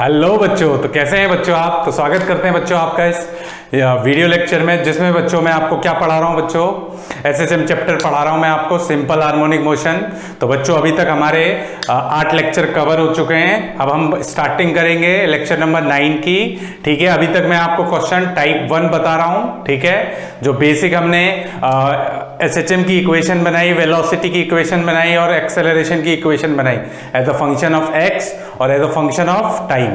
Hello बच्चों, तो कैसे हैं बच्चों आप। तो स्वागत करते हैं बच्चों आपका इस वीडियो लेक्चर में, जिसमें बच्चों मैं आपको क्या पढ़ा रहा हूं बच्चों, एसएचएम चैप्टर पढ़ा रहा हूं मैं आपको, सिंपल हार्मोनिक मोशन। तो बच्चों अभी तक हमारे 8 लेक्चर कवर हो चुके हैं। अब हम स्टार्टिंग करेंगे लेक्चर नंबर 9 की। ठीक है, अभी तक मैं आपको क्वेश्चन टाइप 1 बता रहा हूं। ठीक है, जो बेसिक हमने एसएचएम की इक्वेशन बनाई, वेलोसिटी की इक्वेशन बनाई और एक्सेलरेशन की इक्वेशन बनाई as a function of x और as a function of time.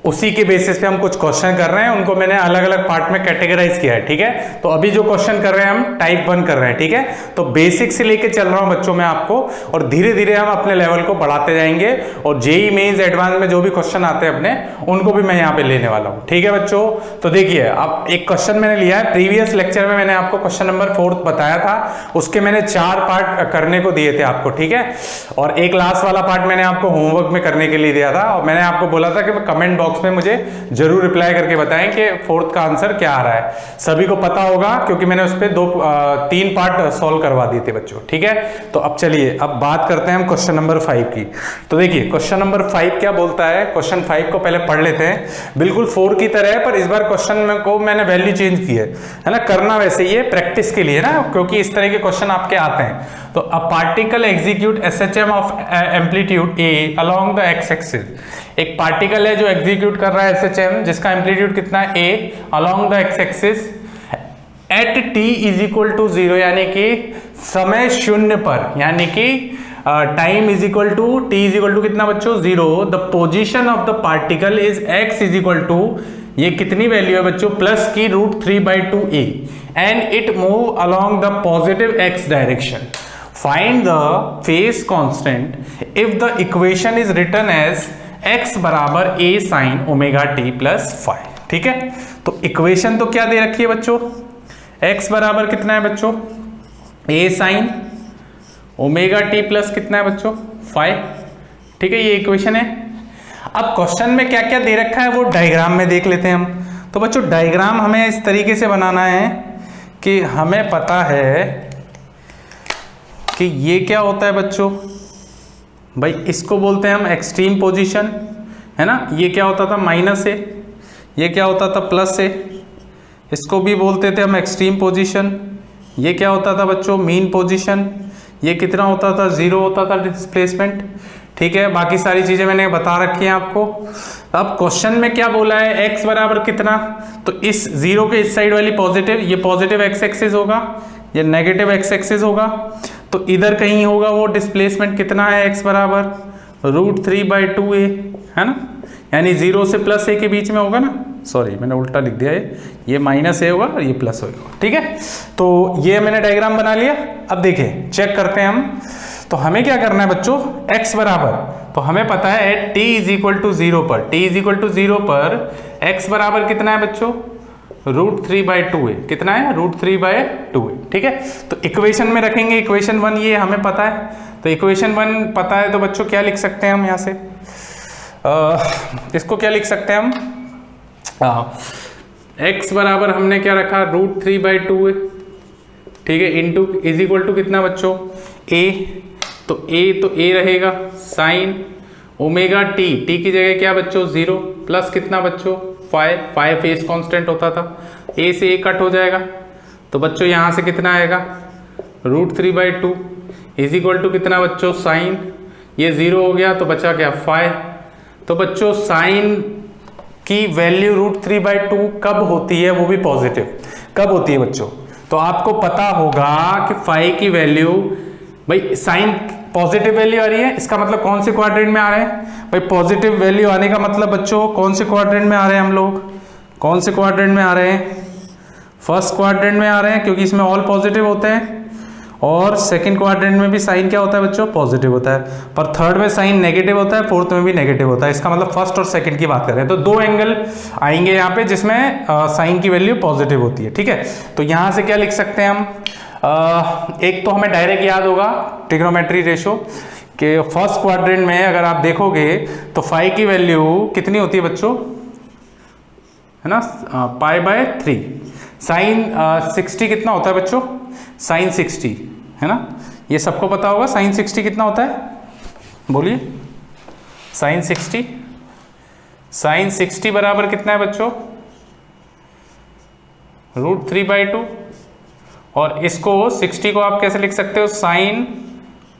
उसी के बेसिस पे हम कुछ क्वेश्चन कर रहे हैं, उनको मैंने अलग अलग पार्ट में कैटेगराइज किया है। ठीक है, तो अभी जो क्वेश्चन कर रहे हैं हम टाइप 1 कर रहे हैं। ठीक है, तो बेसिक से लेके चल रहा हूं बच्चों मैं आपको, और धीरे धीरे हम अपने लेवल को बढ़ाते जाएंगे। और जेईई मेंस एडवांस में जो भी क्वेश्चन आते हैं अपने, उनको भी मैं यहाँ पे लेने वाला हूँ। ठीक है बच्चों, तो देखिए अब एक क्वेश्चन मैंने लिया है। प्रीवियस लेक्चर में मैंने आपको क्वेश्चन नंबर 4 बताया था, उसके मैंने 4 पार्ट करने को दिए थे आपको। ठीक है, और एक लास्ट वाला पार्ट मैंने आपको होमवर्क में करने के लिए दिया था, और मैंने आपको बोला था कि कमेंट बॉक्स में मुझे जरूर रिप्लाई करके बताएं कि 4th का आंसर क्या आ रहा है। सभी को पता होगा क्योंकि मैंने उस पे 3 पार्ट सॉल्व करवा दिए थे बच्चों। ठीक है, तो अब चलिए अब बात करते हैं हम क्वेश्चन नंबर 5 की। तो देखिए क्वेश्चन नंबर 5 क्या बोलता है। क्वेश्चन 5 को पहले पढ़ लेते हैं। बिल्कुल 4 की तरह है, पर इस बार क्वेश्चन को मैंने वैल्यू चेंज की है ना। करना वैसे ही है, प्रैक्टिस के लिए ना, क्योंकि इस तरह के क्वेश्चन आपके आते हैं। तो a particle execute SHM of amplitude A along the x axis. एक पार्टिकल है जो एग्जीक्यूट कर रहा है एसएचएम, जिसका एम्पलीट्यूड कितना है a, along the x axis at t is equal to 0, यानी कि समय शून्य पर, यानी कि time is equal to t is equal to कितना बच्चों 0। The position of the particle is x is equal to, ये कितनी वैल्यू है बच्चों, प्लस की √3/2a and it move along the positive x direction. Find the phase constant if the equation is written as x बराबर a sin omega T plus five. ठीक है, तो equation तो क्या दे रखी है बच्चों, x बराबर कितना है बच्चों, a sin omega T plus कितना है बच्चों 5। ठीक है, ये इक्वेशन है। अब क्वेश्चन में क्या क्या दे रखा है वो डायग्राम में देख लेते हैं हम। तो बच्चों डायग्राम हमें इस तरीके से बनाना है कि हमें पता है कि ये क्या होता है बच्चों, भाई इसको बोलते हैं हम एक्सट्रीम पोजीशन, है ना। ये क्या होता था माइनस ए, ये क्या होता था प्लस ए, इसको भी बोलते थे हम एक्सट्रीम पोजीशन। ये क्या होता था बच्चों मीन पोजीशन, ये कितना होता था 0 होता था डिस्प्लेसमेंट। ठीक है, बाकी सारी चीजें मैंने बता रखी हैं आपको। अब क्वेश्चन में क्या बोला है, x बराबर कितना, तो इस 0 के इस साइड वाली पॉजिटिव, ये पॉजिटिव एक्स एक्सिस होगा, ये नेगेटिव एक्स एक्सिस होगा। तो इधर कहीं होगा वो डिस्प्लेसमेंट कितना है, x बराबर √3/2a, है ना, यानी 0 से प्लस a के बीच में होगा ना। सॉरी मैंने उल्टा लिख दिया है, ये माइनस a होगा और ये प्लस होगा। ठीक है, तो ये मैंने डायग्राम बना लिया। अब देखिए चेक करते हैं हम। तो हमें क्या करना है बच्चों, x बराबर, तो हमें पता है t इज इक्वल टू 0 पर, t इज इक्वल टू 0 पर x बराबर कितना है बच्चों √3/2a, कितना है √3/2a। ठीक है, तो इक्वेशन में रखेंगे इक्वेशन 1, ये हमें पता है। तो इक्वेशन 1 पता है, तो बच्चों क्या लिख सकते हैं हम यहाँ से, इसको क्या लिख सकते हैं हम, x बराबर हमने क्या रखा √3/2a। ठीक है, इंटू इज इक्वल टू कितना बच्चों a, तो a रहेगा साइन ओमेगा टी, टी की जगह क्या बच्चों 0, प्लस कितना बच्चों 5 फेज कांस्टेंट होता था, a से a कट हो जाएगा। तो बच्चों यहाँ से कितना आएगा √3/2 इज इक्वल टू कितना बच्चों साइन, ये 0 हो गया तो बचा क्या 5। तो बच्चों साइन की वैल्यू √3/2 कब होती है, वो भी पॉजिटिव, कब होती है बच्चों, तो आपको पता होगा कि 5 की वैल्यू, भाई साइन पॉजिटिव वैल्यू आ रही है, इसका मतलब कौन से क्वाड्रेंट में आ रहे हैं, भाई पॉजिटिव वैल्यू आने का मतलब बच्चों कौन से क्वाड्रेंट में आ रहे हैं हम लोग, कौन से क्वाड्रेंट में आ रहे हैं, फर्स्ट क्वाड्रेंट में आ रहे हैं, क्योंकि इसमें ऑल पॉजिटिव होते हैं। और सेकंड क्वाड्रेंट में भी साइन क्या होता है बच्चों पॉजिटिव होता है, पर थर्ड में साइन नेगेटिव होता है, फोर्थ में भी नेगेटिव होता है। इसका मतलब फर्स्ट और सेकंड की बात कर रहे हैं। तो 2 एंगल आएंगे यहाँ पे जिसमें साइन की वैल्यू पॉजिटिव होती है। ठीक है, तो यहाँ से क्या लिख सकते हैं हम, एक तो हमें डायरेक्ट याद होगा ट्रिग्नोमेट्री रेशो के फर्स्ट क्वाड्रेंट में अगर आप देखोगे तो 5 की वैल्यू कितनी होती है बच्चों, है ना, π/3। साइन 60 कितना होता है बच्चों, साइन 60, है ना, ये सबको पता होगा। साइन 60 कितना होता है, बोलिए, साइन 60 साइन 60 बराबर कितना है बच्चों, √3/2। और इसको 60 को आप कैसे लिख सकते हो, साइन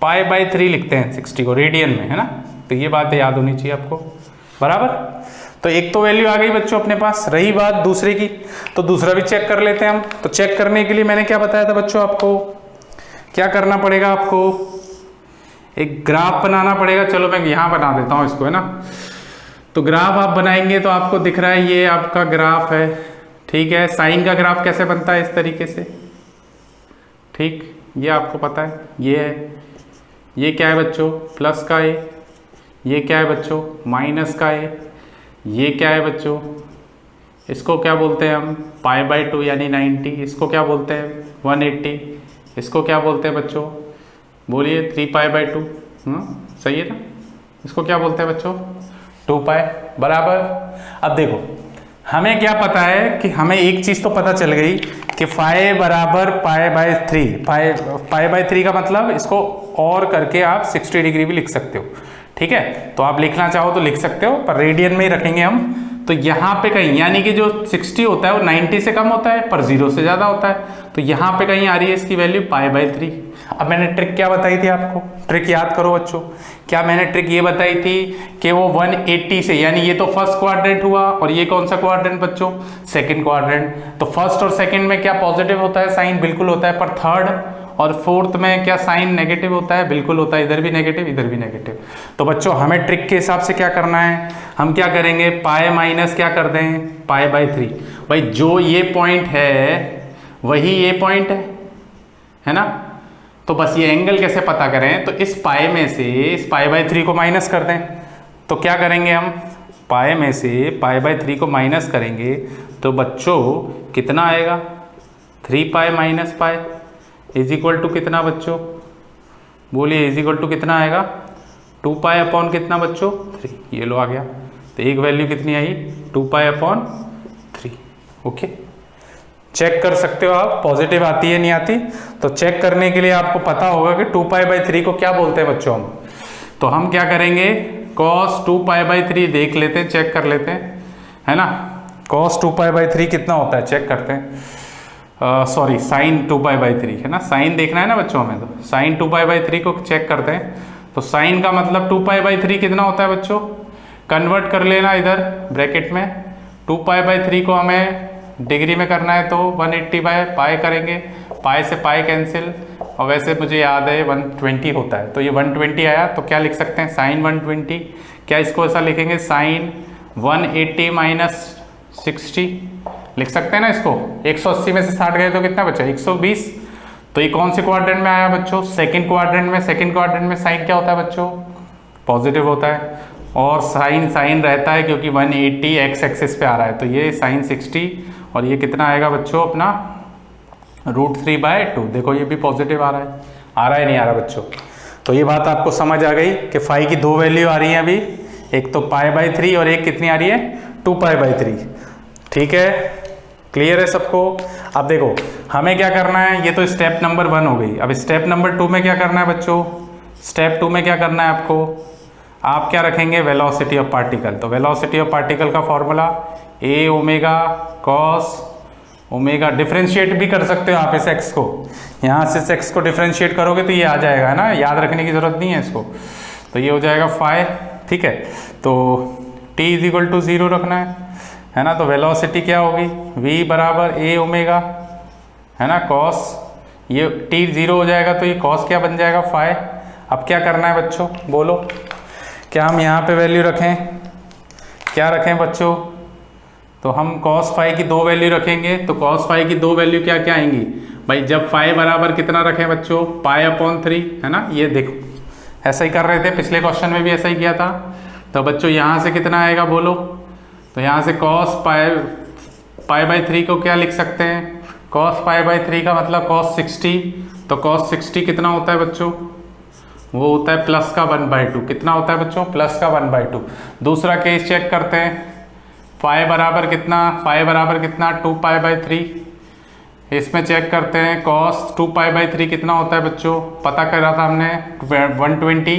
π/3 लिखते हैं 60 को रेडियन में, है ना। तो ये बात याद होनी चाहिए आपको, बराबर। तो एक तो वैल्यू आ गई बच्चों अपने पास। रही बात दूसरे की, तो दूसरा भी चेक कर लेते हैं हम। तो चेक करने के लिए मैंने क्या बताया था बच्चों, आपको क्या करना पड़ेगा, आपको एक ग्राफ बनाना पड़ेगा। चलो मैं यहां बना देता हूं इसको, है ना। तो ग्राफ आप बनाएंगे तो आपको दिख रहा है ये आपका ग्राफ है, ठीक है। साइन का ग्राफ कैसे बनता है, इस तरीके से, ठीक, ये आपको पता है। ये है, ये क्या है बच्चों, प्लस का ए, ये क्या है बच्चों, माइनस का ए, ये क्या है बच्चों, इसको क्या बोलते हैं हम, π/2 यानी 90। इसको क्या बोलते हैं, 180। इसको क्या बोलते हैं बच्चों, बोलिए, 3π/2। सही है ना। इसको क्या बोलते हैं बच्चों, 2π, बराबर। अब देखो हमें क्या पता है कि हमें एक चीज तो पता चल गई कि फाई बराबर π/3। π/3 का मतलब इसको और करके आप 60 डिग्री भी लिख सकते हो, ठीक है। तो आप लिखना चाहो तो लिख सकते हो, पर रेडियन में ही रखेंगे हम। तो यहाँ पे कहीं, यानी कि जो 60 होता है वो 90 से कम होता है, पर 0 से ज्यादा होता है। तो यहाँ पे कहीं आ रही है इसकी वैल्यू π/3। अब मैंने ट्रिक क्या बताई थी आपको, ट्रिक याद करो बच्चों। क्या मैंने ट्रिक ये बताई थी कि वो 180 से, यानी ये तो फर्स्ट क्वाड्रेंट हुआ, और ये कौन सा क्वाड्रेंट बच्चों, सेकंड क्वाड्रेंट। तो फर्स्ट और सेकंड में क्या पॉजिटिव होता है, साइन बिल्कुल होता है, पर थर्ड और फोर्थ में क्या साइन नेगेटिव होता है, बिल्कुल होता है। इधर भी नेगेटिव, इधर भी नेगेटिव। तो बच्चों हमें ट्रिक के हिसाब से क्या करना है, हम क्या करेंगे, पाई माइनस क्या कर दें, π/3। भाई जो ये पॉइंट है वही ये पॉइंट है ना। तो बस ये एंगल कैसे पता करें, तो इस पाई में से इस π/3 को माइनस कर दें। तो क्या करेंगे हम, पाई में से π/3 को माइनस करेंगे तो बच्चों कितना आएगा, 3π - π इज इक्वल टू कितना बच्चों, बोलिए, इज इक्वल टू कितना आएगा, 2π कितना बच्चों, 3। ये लो आ गया। तो एक वैल्यू कितनी आई, 2π/3। ओके, चेक कर सकते हो आप, पॉजिटिव आती है नहीं आती। तो चेक करने के लिए आपको पता होगा कि 2π/3 को क्या बोलते हैं बच्चों हम। तो हम क्या करेंगे, cos 2π/3 देख लेते हैं, चेक कर लेते हैं, है ना। cos 2π/3 कितना होता है, चेक करते हैं। सॉरी, साइन 2π/3 है ना, साइन देखना है ना बच्चों हमें। तो साइन 2π/3 को चेक करते हैं। तो साइन का मतलब 2π/3 कितना होता है बच्चों, कन्वर्ट कर लेना इधर ब्रैकेट में। 2π/3 को हमें डिग्री में करना है तो 180/π करेंगे, पाई से पाई कैंसिल, और वैसे मुझे याद है 120 होता है। तो ये 120 आया, तो क्या लिख सकते हैं, साइन 120। क्या इसको ऐसा लिखेंगे, साइन 180 - 60 लिख सकते हैं ना इसको। 180 में से 60 गए तो कितना बचा, 120। तो ये कौन से क्वाड्रेंट में आया बच्चों, सेकंड क्वाड्रेंट में। सेकंड क्वाड्रेंट में साइन क्या होता है बच्चों, पॉजिटिव होता है, और साइन साइन रहता है क्योंकि 180 एक्स एक्सिस पे आ रहा है। तो ये साइन 60, और ये कितना आएगा बच्चों अपना, √3/2। देखो ये भी पॉजिटिव आ रहा है नहीं आ रहा बच्चों। तो ये बात आपको समझ आ गई कि फाई की दो वैल्यू आ रही है अभी, एक तो π/3 और एक कितनी आ रही है, 2π/3। ठीक है, क्लियर है सबको। अब देखो हमें क्या करना है, ये तो स्टेप नंबर 1 हो गई। अब स्टेप नंबर 2 में क्या करना है बच्चों, स्टेप 2 में क्या करना है आपको, आप क्या रखेंगे, वेलोसिटी ऑफ पार्टिकल। तो वेलोसिटी ऑफ पार्टिकल का formula a omega cos omega, differentiate भी कर सकते हो आप इस x को, यहाँ से इस x को डिफ्रेंशिएट करोगे तो ये आ जाएगा, है ना, याद रखने की जरूरत नहीं है इसको। तो ये हो जाएगा फाई, ठीक है। तो t = 0 रखना है ना। तो वेलोसिटी क्या होगी, v = a ओमेगा, है ना, कॉस, ये t 0 हो जाएगा तो ये कॉस क्या बन जाएगा, फाई। अब क्या करना है बच्चों, बोलो, क्या हम यहाँ पे वैल्यू रखें, क्या रखें बच्चों, तो हम cos फाई की 2 वैल्यू रखेंगे। तो cos फाई की 2 वैल्यू क्या क्या आएंगी भाई, जब फाई बराबर कितना रखें बच्चों, π/3, है ना। ये देखो ऐसा ही कर रहे थे, पिछले क्वेश्चन में भी ऐसा ही किया था। तो बच्चों यहाँ से कितना आएगा बोलो, तो यहाँ से cos π/3 को क्या लिख सकते हैं, cos π/3 का मतलब cos 60। तो cos 60 कितना होता है बच्चों, वो होता है प्लस का 1/2। कितना होता है बच्चों, प्लस का 1/2। दूसरा केस चेक करते हैं, फाई बराबर कितना, फाई बराबर कितना, 2π/3। इसमें चेक करते हैं cos 2π/3 कितना होता है बच्चों, पता करा था हमने 120।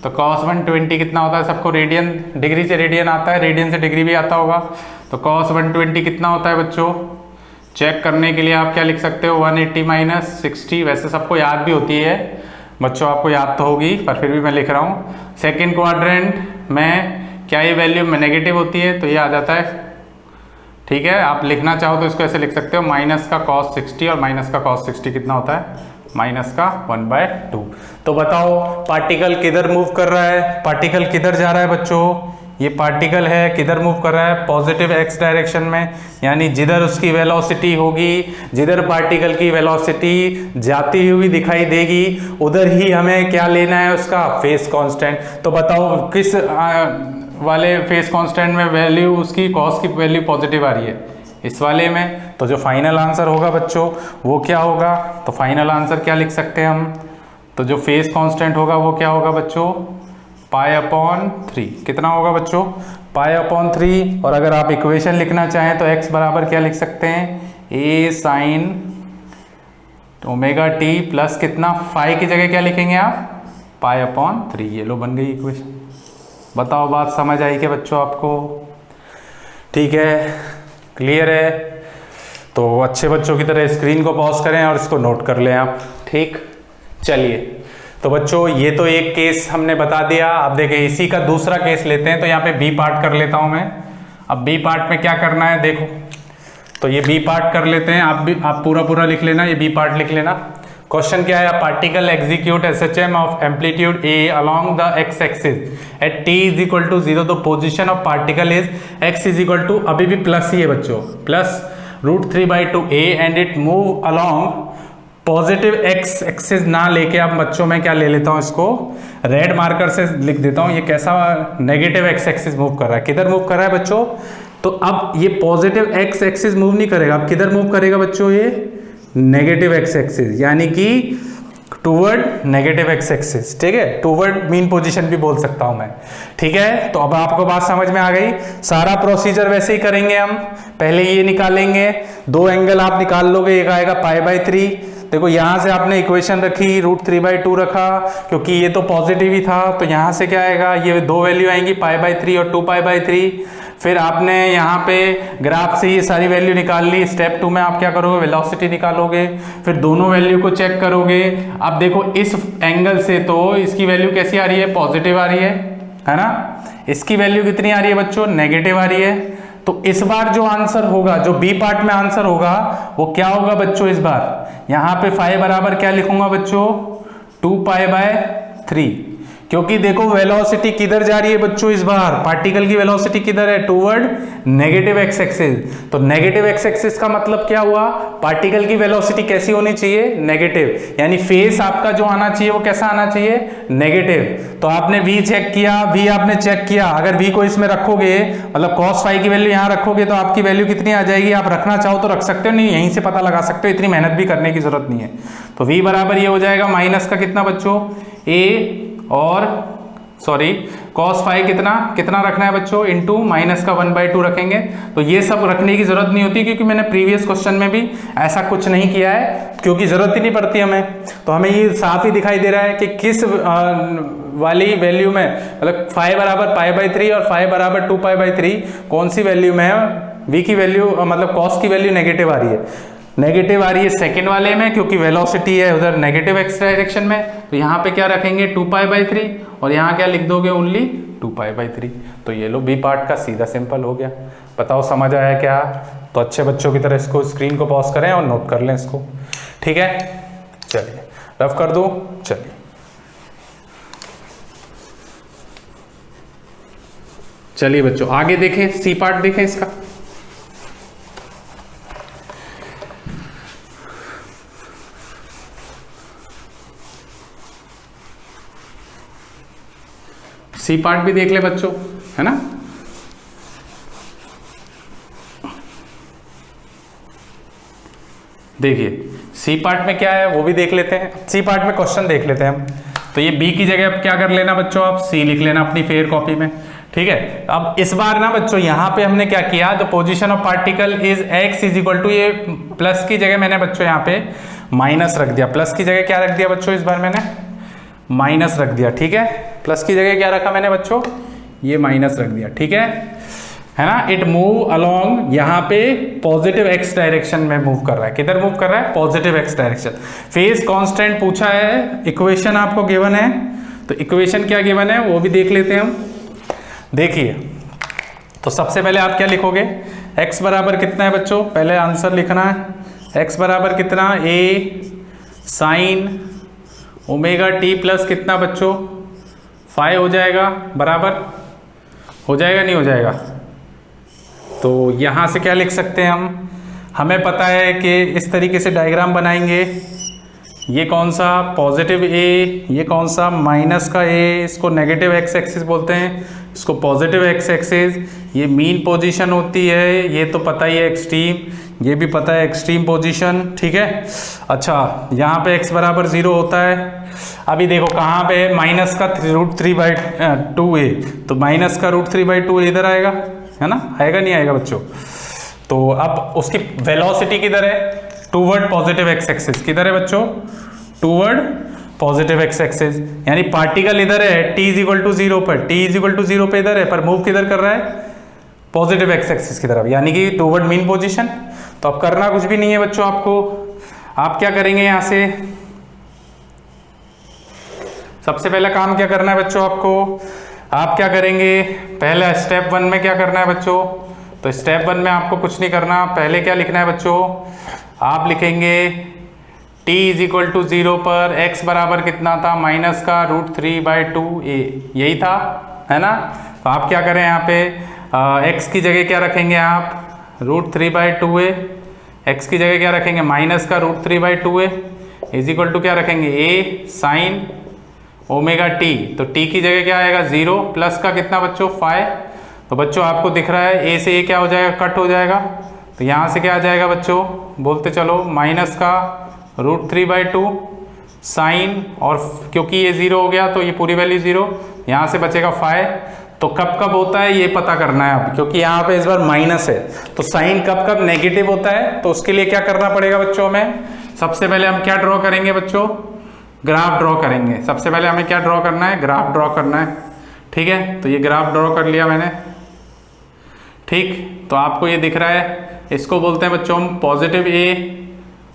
तो cos 120 कितना होता है, सबको रेडियन डिग्री से रेडियन आता है, रेडियन से डिग्री भी आता होगा। तो cos 120 कितना होता है बच्चों, चेक करने के लिए आप क्या लिख सकते हो 180 माइनस 60, वैसे सबको याद भी होती है बच्चों, आपको याद तो होगी पर फिर भी मैं लिख रहा हूँ। सेकेंड क्वाड्रेंट में क्या ये वैल्यू में नेगेटिव होती है तो ये आ जाता है, ठीक है। आप लिखना चाहो तो इसको ऐसे लिख सकते हो माइनस का cos 60 और माइनस का cos 60 कितना होता है, माइनस का 1/2। तो बताओ पार्टिकल किधर मूव कर रहा है, पार्टिकल किधर जा रहा है बच्चों, ये पार्टिकल है किधर मूव कर रहा है, पॉजिटिव x डायरेक्शन में, यानी जिधर उसकी वेलोसिटी होगी, जिधर पार्टिकल की वेलोसिटी जाती हुई दिखाई देगी उधर ही हमें क्या लेना है, उसका फेस कांस्टेंट। तो बताओ किस वाले फेस कांस्टेंट में वैल्यू उसकी cos की वैल्यू पॉजिटिव आ रही है, इस वाले में। तो जो फाइनल आंसर होगा बच्चों वो क्या होगा, तो फाइनल आंसर क्या लिख सकते हैं हम, तो जो फेस कांस्टेंट होगा वो क्या होगा बच्चों, π/3। कितना होगा बच्चों, π/3। और अगर आप इक्वेशन लिखना चाहें तो x बराबर क्या लिख सकते हैं, a sin ωt प्लस कितना, फाई की जगह क्या लिखेंगे आप, π/3। ये लो बन गई इक्वेशन। बताओ बात समझ आई क्या बच्चों आपको, ठीक है, क्लियर है। तो अच्छे बच्चों की तरह स्क्रीन को पॉज करें और इसको नोट कर लें आप, ठीक। चलिए तो बच्चों ये तो एक केस हमने बता दिया। अब देखिए इसी का दूसरा केस लेते हैं, तो यहाँ पे बी पार्ट कर लेता हूँ मैं। अब बी पार्ट में क्या करना है देखो, तो ये बी पार्ट कर लेते हैं, आप पूरा लिख लेना, ये बी पार्ट लिख लेना। क्वेश्चन क्या है, particle execute SHM of amplitude a along the x axis at t is equal to 0, the position of particle is x is equal to, अभी भी प्लस ही है बच्चों, plus √3/2a and it move along positive x axis ना लेके आप बच्चों में क्या ले लेता हूं, इसको रेड मार्कर से लिख देता हूं, ये कैसा नेगेटिव x एक्सिस मूव कर रहा है, किधर मूव कर रहा है बच्चों। तो अब ये पॉजिटिव x एक्सिस मूव नहीं करेगा, अब किधर मूव करेगा बच्चों, ये नेगेटिव x एक्सिस, यानी कि टूवर्ड नेगेटिव x एक्सिस, ठीक है, टूवर्ड मीन पोजीशन भी बोल सकता हूं मैं, ठीक है। तो अब आपको बात समझ में आ गई। सारा प्रोसीजर वैसे ही करेंगे हम, पहले ये निकालेंगे, दो एंगल आप निकाल लोगे, एक आएगा π/3। देखो यहां से आपने इक्वेशन रखी, √3/2 रखा, क्योंकि ये तो पॉजिटिव ही था, तो यहां से क्या आएगा, ये दो वैल्यू आएंगी π/3 और 2π/3। फिर आपने यहाँ पे ग्राफ से ये सारी वैल्यू निकाल ली। स्टेप 2 में आप क्या करोगे, वेलोसिटी निकालोगे, फिर दोनों वैल्यू को चेक करोगे। अब देखो इस एंगल से तो इसकी वैल्यू कैसी आ रही है, पॉजिटिव आ रही है ना, इसकी वैल्यू कितनी आ रही है बच्चों, नेगेटिव आ रही है। तो इस बार जो आंसर होगा, जो बी पार्ट में आंसर होगा वो क्या होगा बच्चों, इस बार यहाँ पे फाई बराबर क्या लिखूंगा बच्चों, 2π/3, क्योंकि देखो वेलोसिटी किधर जा रही है बच्चों, इस बार पार्टिकल की वेलोसिटी किधर है, टूवर्ड नेगेटिव x एक्सिस। तो नेगेटिव x एक्सिस का मतलब क्या हुआ, पार्टिकल की वेलोसिटी कैसी होनी चाहिए, नेगेटिव, यानी फेस आपका जो आना चाहिए वो कैसा आना चाहिए, नेगेटिव। तो आपने v चेक किया, v आपने चेक किया, अगर v को इसमें रखोगे, मतलब cos फाई की वैल्यू यहाँ रखोगे तो आपकी वैल्यू कितनी आ जाएगी, आप रखना चाहो तो रख सकते हो, नहीं यहीं से पता लगा सकते हो, इतनी मेहनत भी करने की जरूरत नहीं है। तो v बराबर ये हो जाएगा माइनस का कितना बच्चों, a और सॉरी cos फाई कितना रखना है बच्चों, इनटू माइनस का 1/2 रखेंगे। तो ये सब रखने की जरूरत नहीं होती, क्योंकि मैंने प्रीवियस क्वेश्चन में भी ऐसा कुछ नहीं किया है, क्योंकि जरूरत ही नहीं पड़ती हमें। तो हमें ये साफ ही दिखाई दे रहा है कि किस वाली वैल्यू में, मतलब फाई बराबर π/3 और फाई बराबर 2π/3 कौन सी वैल्यू में है, v की वैल्यू मतलब cos की वैल्यू नेगेटिव आ रही है, नेगेटिव आ रही है सेकेंड वाले में, क्योंकि वेलोसिटी है उधर नेगेटिव x डायरेक्शन में। तो यहाँ पे क्या रखेंगे 2π/3 और यहाँ क्या लिख दोगे, ओनली 2π/3। तो ये लो बी पार्ट का सीधा सिंपल हो गया। बताओ समझ आया क्या। तो अच्छे बच्चों की तरह इसको स्क्रीन को पॉज करें और नोट कर लें इसको, ठीक है। चलिए रफ कर दो, चलिए चलिए बच्चों आगे देखें, सी पार्ट देखें इसका। सी पार्ट भी देख ले बच्चों, है ना। देखिए सी पार्ट में क्या है वो भी देख लेते हैं। सी पार्ट में क्वेश्चन देख लेते हैं हम। तो ये बी की जगह अब क्या कर लेना बच्चों, आप सी लिख लेना अपनी फेयर कॉपी में, ठीक है। अब इस बार ना बच्चों यहाँ पे हमने क्या किया, the position of particle is x is equal to, ये प्लस की जगह मैंने बच्चों यहाँ पे माइनस रख दिया, प्लस की जगह क्या रख दिया बच्चों, इस बार मैंने माइनस रख दिया, ठीक है। प्लस की जगह क्या रखा मैंने बच्चों, ये माइनस रख दिया, ठीक है ना। इट मूव अलोंग, यहाँ पे पॉजिटिव एक्स डायरेक्शन में मूव कर रहा है। किधर मूव कर रहा है, positive x direction. Phase constant पूछा है, इक्वेशन आपको गिवन है, तो इक्वेशन क्या गिवन है वो भी देख लेते हैं हम। देखिए, तो सबसे पहले आप क्या लिखोगे, x बराबर कितना है बच्चों, पहले आंसर लिखना है। x बराबर कितना, a sine omega T plus कितना बच्चों, 5 हो जाएगा, बराबर हो जाएगा नहीं हो जाएगा। तो यहाँ से क्या लिख सकते हैं हम, हमें पता है कि इस तरीके से डायग्राम बनाएंगे, ये कौन सा पॉजिटिव ए, ये कौन सा माइनस का ए, इसको नेगेटिव एक्स एक्सिस बोलते हैं, इसको पॉजिटिव एक्स एक्सिस। ये मीन पोजीशन होती है, ये तो पता ही है एक्सट्रीम, ये भी पता है एक्सट्रीम पोजीशन, ठीक है। अच्छा, यहाँ पे x बराबर 0 होता है। अभी देखो कहाँ पे, माइनस का √3/2a, तो माइनस का √3/2 इधर आएगा, है ना, आएगा नहीं आएगा बच्चों। तो अब उसकी वेलोसिटी किधर है, टूवर्ड पॉजिटिव एक्स एक्सिस, किधर है बच्चों, टूवर्ड पॉजिटिव एक्स एक्सिस, यानी पार्टिकल इधर है t = 0 पर, t = 0 पे इधर है, पर मूव किधर कर रहा है, पॉजिटिव एक्स एक्सिस की तरफ, यानी कि टूवर्ड मीन पोजीशन। तो अब करना कुछ भी नहीं है बच्चों आपको, आप क्या करेंगे, यहां से सबसे पहला काम क्या करना है बच्चों आपको, आप क्या करेंगे, पहले स्टेप 1 में क्या करना है बच्चों, तो स्टेप 1 में आपको कुछ नहीं करना, पहले क्या लिखना है बच्चों, आप लिखेंगे t = 0 पर x बराबर कितना था, माइनस का √3/2a, यही था, है ना। तो आप क्या करें, यहाँ पे x की जगह क्या रखेंगे आप, √3/2a, x की जगह क्या रखेंगे, माइनस का √3/2a इज इक्वल टू क्या रखेंगे, a साइन ओमेगा t, तो t की जगह क्या आएगा 0, प्लस का कितना बच्चों 5। तो बच्चों आपको दिख रहा है a से a क्या हो जाएगा, कट हो जाएगा, तो यहाँ से क्या आ जाएगा बच्चों, बोलते चलो, माइनस का √3/2 साइन, और क्योंकि ये 0 हो गया तो ये पूरी वैल्यू 0, यहाँ से बचेगा 5। तो कब कब होता है ये पता करना है अब, क्योंकि यहाँ पे इस बार माइनस है, तो साइन कब कब नेगेटिव होता है, तो उसके लिए क्या करना पड़ेगा बच्चों हमें, सबसे पहले हम क्या ड्रॉ करेंगे बच्चों, ग्राफ ड्रॉ करेंगे। सबसे पहले हमें क्या ड्रॉ करना है, ग्राफ ड्रॉ करना है, ठीक है। तो ये ग्राफ ड्रॉ कर लिया मैंने, ठीक। तो आपको ये दिख रहा है, इसको बोलते हैं बच्चों हम पॉजिटिव ए,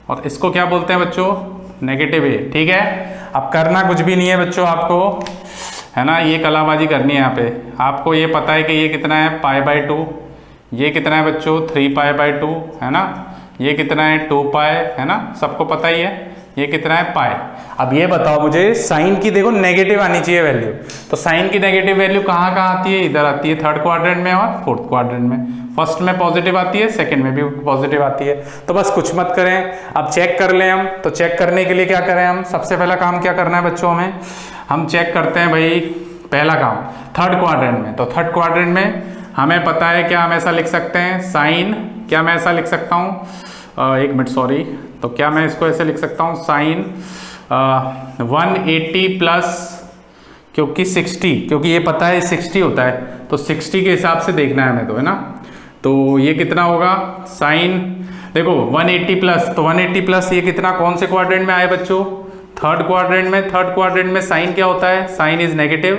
और इसको क्या बोलते हैं बच्चों, नेगेटिव ए, ठीक है। अब करना कुछ भी नहीं है बच्चों आपको, है ना, ये कलाबाजी करनी है यहाँ पे। आपको ये पता है कि ये कितना है π/2, ये कितना है बच्चों 3π/2, है ना, ये कितना है 2π, है ना, सबको पता ही है, ये कितना है पाई। अब ये बताओ मुझे, साइन की देखो नेगेटिव आनी चाहिए वैल्यू, तो साइन की नेगेटिव वैल्यू कहाँ कहाँ आती है, इधर आती है, थर्ड क्वाड्रेंट में और फोर्थ क्वाड्रेंट में। फर्स्ट में पॉजिटिव आती है, सेकंड में भी पॉजिटिव आती है। तो बस कुछ मत करें, अब चेक कर लें हम। तो चेक करने के लिए क्या करें हम, सबसे पहला काम क्या करना है बच्चों हमें, हम चेक करते हैं भाई, पहला काम थर्ड क्वाड्रेंट में। तो थर्ड क्वाड्रेंट में हमें पता है क्या, हम ऐसा लिख सकते हैं साइन, क्या मैं ऐसा लिख सकता हूँ, एक मिनट सॉरी, तो क्या मैं इसको ऐसे लिख सकता हूँ साइन 180 प्लस, क्योंकि 60, क्योंकि ये पता है 60 होता है, तो 60 के हिसाब से देखना है हमें, तो है ना। तो ये कितना होगा साइन, देखो 180 प्लस, तो 180 प्लस ये कितना, कौन से क्वाड्रेंट में आए बच्चों, थर्ड क्वाड्रेंट में। थर्ड क्वाड्रेंट में साइन क्या होता है, साइन इज नेगेटिव,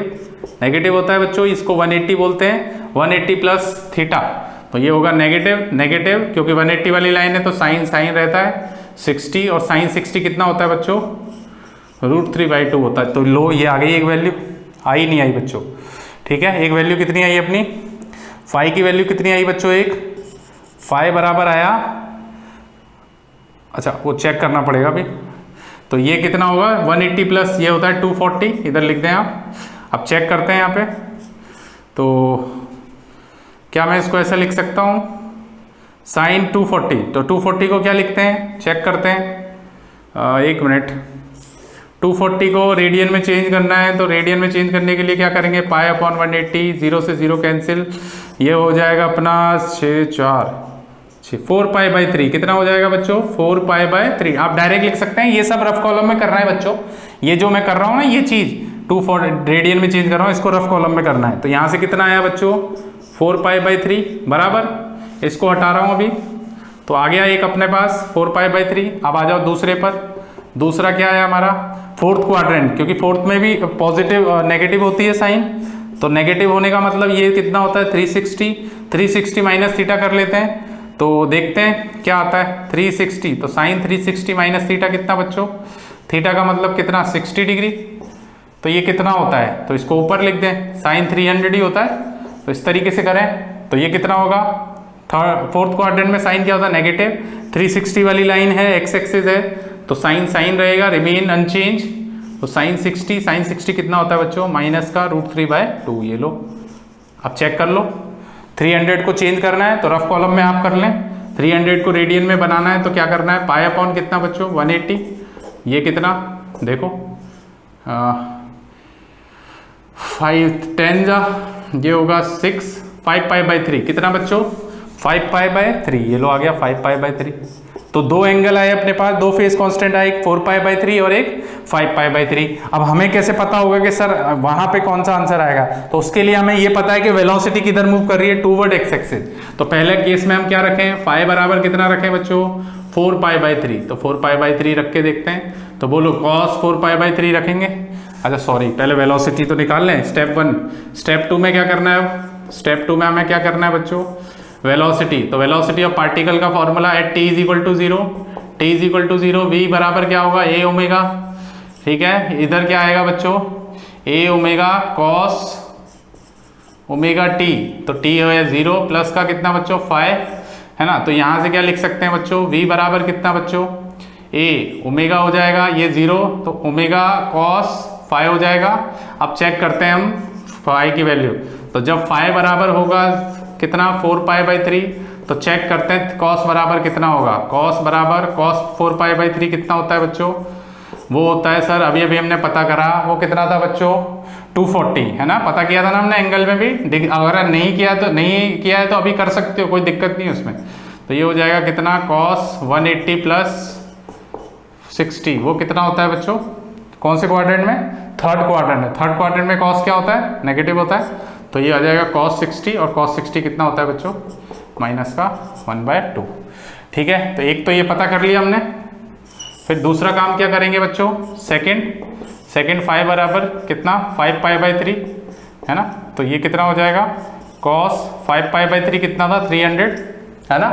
नेगेटिव होता है बच्चों, इसको 180 बोलते हैं, 180 प्लस थीटा, तो ये होगा नेगेटिव, नेगेटिव क्योंकि 180 वाली लाइन है तो साइन साइन रहता है 60, और साइन 60 कितना होता है बच्चों, √3/2 होता है। तो लो ये आ गई एक वैल्यू, आई नहीं आई बच्चों, ठीक है। एक वैल्यू कितनी आई अपनी, फाई की वैल्यू कितनी आई बच्चों, एक फाई बराबर आया, अच्छा वो चेक करना पड़ेगा अभी। तो ये कितना होगा 180 प्लस ये होता है 240, इधर लिख दें आप। अब चेक करते हैं यहाँ पे, तो क्या मैं इसको ऐसा लिख सकता हूँ साइन 240, तो 240 को क्या लिखते हैं, चेक करते हैं, एक मिनट, 240 को रेडियन में चेंज करना है, तो रेडियन में चेंज करने के लिए क्या करेंगे, π/180, 0 से 0 कैंसिल, ये हो जाएगा अपना 4π/3, कितना हो जाएगा बच्चों 4π/3। आप डायरेक्ट लिख सकते हैं, ये सब रफ कॉलम में करना है बच्चों, ये जो मैं कर रहा हूँ ना ये चीज 240 रेडियन में चेंज कर रहा हूँ, इसको रफ कॉलम में करना है। तो यहाँ से कितना आया बच्चों 4π/3 बराबर, इसको हटा रहा हूँ अभी, तो आ गया एक अपने पास 4π/3। अब आ जाओ दूसरे पर, दूसरा क्या है हमारा फोर्थ क्वाड्रेंट, क्योंकि फोर्थ में भी पॉजिटिव नेगेटिव होती है साइन, तो नेगेटिव होने का मतलब ये कितना होता है 360 माइनस थीटा कर लेते हैं, तो देखते हैं क्या आता है 360, तो साइन 360 माइनस थीटा कितना बच्चों, थीटा का मतलब कितना 60 डिग्री, तो ये कितना होता है, तो इसको ऊपर लिख दें, साइन 300 ही होता है, तो इस तरीके से करें तो ये कितना होगा, फोर्थ क्वाड्रेंट में साइन क्या होता है नेगेटिव, 360 वाली लाइन है, एक्स एक्सिस है, तो साइन साइन रहेगा, रिमेन अनचेंज, तो साइन 60 कितना होता है बच्चों, माइनस का √3/2, ये लो अब चेक कर लो। 300 को चेंज करना है तो रफ कॉलम में आप कर लें, 300 को रेडियन में बनाना है तो क्या करना है, पाई अपॉन कितना बच्चों 180, ये कितना देखो 5 10 जा, ये होगा 6, 5π/3 कितना बच्चों 5π/3, ये लो आ गया 5π/3, तो दो एंगल आए अपने पास, दो फेस कांस्टेंट आए, एक 4π/3 और एक 5π/3। अब हमें कैसे पता होगा कि सर वहां पे कौन सा आंसर आएगा, तो उसके लिए हमें ये पता है कि वेलोसिटी किधर मूव कर रही है, टूवर्ड एक्स एक्सिस, तो पहले केस में हम क्या रखें, फाई बराबर कितना रखें बच्चों 4π/3, तो 4π/3 रख के देखते हैं, तो बोलो cos 4π/3 रखेंगे, अच्छा सॉरी पहले वेलोसिटी तो निकाल लें, स्टेप 1, स्टेप 2 में क्या करना है, स्टेप 2 में हमें क्या करना है बच्चों वेलोसिटी, तो वेलोसिटी ऑफ पार्टिकल का फॉर्मूला एट t = 0, v बराबर क्या होगा a ओमेगा, ठीक है, इधर क्या आएगा बच्चों a omega cos omega t, तो t है 0 प्लस का कितना बच्चों 5 है ना, तो यहां से क्या लिख सकते हैं बच्चों v बराबर कितना बच्चों a ओमेगा हो जाएगा, ये 0 तो ओमेगा cos 5 हो जाएगा। अब चेक करते हैं हम फाई की वैल्यू, तो जब फाई बराबर होगा कितना 4π/3, तो चेक करते हैं cos बराबर कितना होगा, cos बराबर cos 4π/3 कितना होता है बच्चों, वो होता है सर अभी हमने पता करा, वो कितना था बच्चों 240 है ना, पता किया था ना हमने एंगल में भी, अगर नहीं किया है तो अभी कर सकते हो, कोई दिक्कत नहीं उसमें, तो ये हो जाएगा कितना cos 180 + 60, वो कितना होता है बच्चों कौन से क्वाड्रेंट में, थर्ड क्वाड्रेंट में cos क्या होता है नेगेटिव होता है, तो ये आ जाएगा cos 60, और cos 60 कितना होता है बच्चों माइनस का 1/2, ठीक है, तो एक तो ये पता कर लिया हमने। फिर दूसरा काम क्या करेंगे बच्चों, सेकंड फाई बराबर कितना 5π/3 है ना, तो ये कितना हो जाएगा cos 5π/3 कितना था 300 है ना,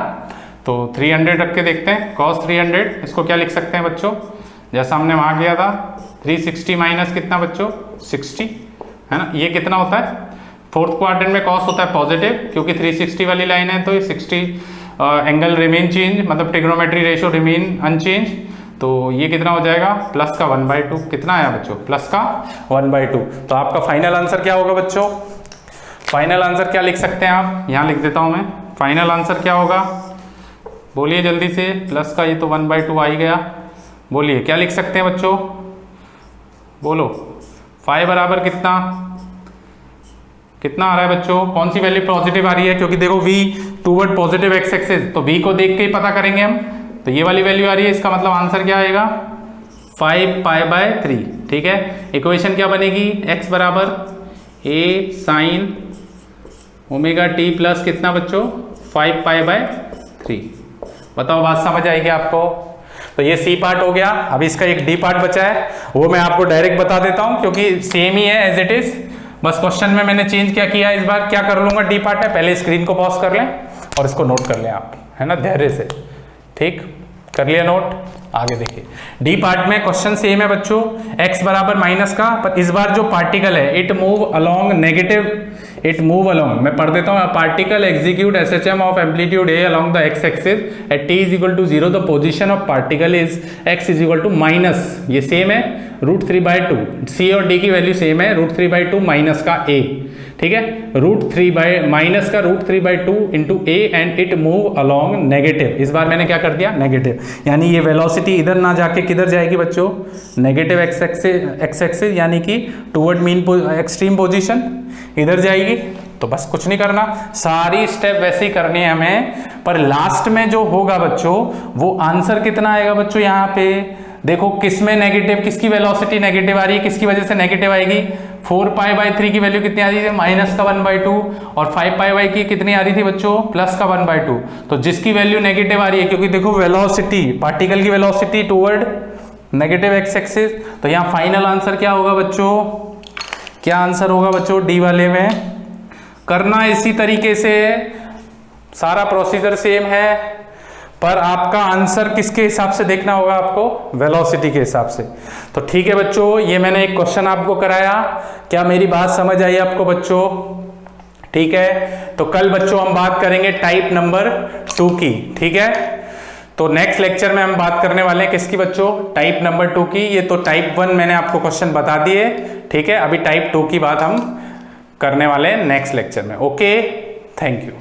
तो 300 रख के देखते हैं, cos 300 इसको क्या लिख सकते हैं बच्चों, जैसा हमने वहां किया था 360 माइनस कितना बच्चों 60 है ना, ये कितना होता है, फोर्थ क्वाड्रेंट में cos होता है पॉजिटिव, क्योंकि 360 वाली लाइन है तो ये 60 एंगल रिमेन चेंज, मतलब ट्रिग्नोमेट्री रेशियो रिमेन अनचेंज, तो ये कितना हो जाएगा प्लस का 1/2, कितना आया बच्चों प्लस का 1/2, तो आपका फाइनल आंसर क्या होगा बच्चों, फाइनल आंसर क्या लिख सकते हैं आप, यहाँ लिख देता हूँ मैं, फाइनल आंसर क्या होगा बोलिए जल्दी से, प्लस का ये तो 1/2 आ ही गया, बोलिए क्या लिख सकते हैं बच्चों, बोलो फाई बराबर कितना आ रहा है बच्चों, कौन सी वैल्यू पॉजिटिव आ रही है, क्योंकि देखो v toward positive x axis, तो v को देख के ही पता करेंगे हम, तो ये वाली वैल्यू आ रही है, इसका मतलब आंसर क्या आएगा 5π/3, ठीक है, इक्वेशन क्या बनेगी, x बराबर a sin omega t plus कितना बच्चों 5π/3, बताओ बात समझ आएगी आपको, तो ये सी पार्ट हो गया। अब इसका एक डी पार्ट बचा है, वो मैं आपको डायरेक्ट बता देता हूं क्योंकि सेम ही है एज इट इज, बस क्वेश्चन में मैंने चेंज क्या किया, इस बार क्या कर लूंगा, डी पार्ट है, पहले स्क्रीन को पॉज कर लें और इसको नोट कर लें आप, है ना, धैर्य से, ठीक कर लिया नोट, आगे देखिए डी पार्ट में क्वेश्चन सेम है बच्चों, x बराबर माइनस का, पर इस बार जो पार्टिकल है इट मूव अलोंग मैं पढ़ देता हूँ, particle execute SHM of amplitude a along the x axis at t = 0, the position of particle is x = minus, ये सेम है √3/2, c और d की वैल्यू सेम है √3/2 माइनस का a, ठीक है, माइनस का √3/2 into a and it move along negative, इस बार मैंने क्या कर दिया नेगेटिव, यानी ये वेलोसिटी इधर ना जाके किधर जाएगी बच्चों नेगेटिव एक्स एक्सिस, यानी कि टुवर्ड मीन एक्सट्रीम पोजीशन इधर जाएगी, तो बस कुछ नहीं करना, सारी स्टेप वैसे ही करनी है हमें, पर लास्ट में जो होगा बच्चों वो आंसर कितना आएगा बच्चों, यहाँ पे देखो किस में नेगेटिव, किसकी वेलोसिटी नेगेटिव आ रही है, किसकी वजह से नेगेटिव आएगी, 4π/3 की वैल्यू कितनी आ रही थी माइनस का 1/2, और 5π की कितनी आ रही थी बच्चों प्लस का 1/2, तो जिसकी वैल्यू नेगेटिव आ रही है, क्योंकि देखो वेलोसिटी पार्टिकल की velocity toward negative x axis. तो यहाँ फाइनल आंसर क्या होगा बच्चों, क्या आंसर होगा बच्चों डी वाले में। करना इसी तरीके से, सारा प्रोसीजर सेम है, पर आपका आंसर किसके हिसाब से देखना होगा आपको, वेलोसिटी के हिसाब से। तो ठीक है बच्चों, ये मैंने एक क्वेश्चन आपको कराया, क्या मेरी बात समझ आई आपको बच्चों? ठीक है, तो कल बच्चों हम बात करेंगे टाइप नंबर 2 की। ठीक है, तो नेक्स्ट लेक्चर में हम बात करने वाले हैं किसकी बच्चों, टाइप नंबर 2 की। ये तो टाइप 1 मैंने आपको क्वेश्चन बता दिए। ठीक है, अभी टाइप 2 की बात हम करने वाले हैं नेक्स्ट लेक्चर में। Okay, thank you.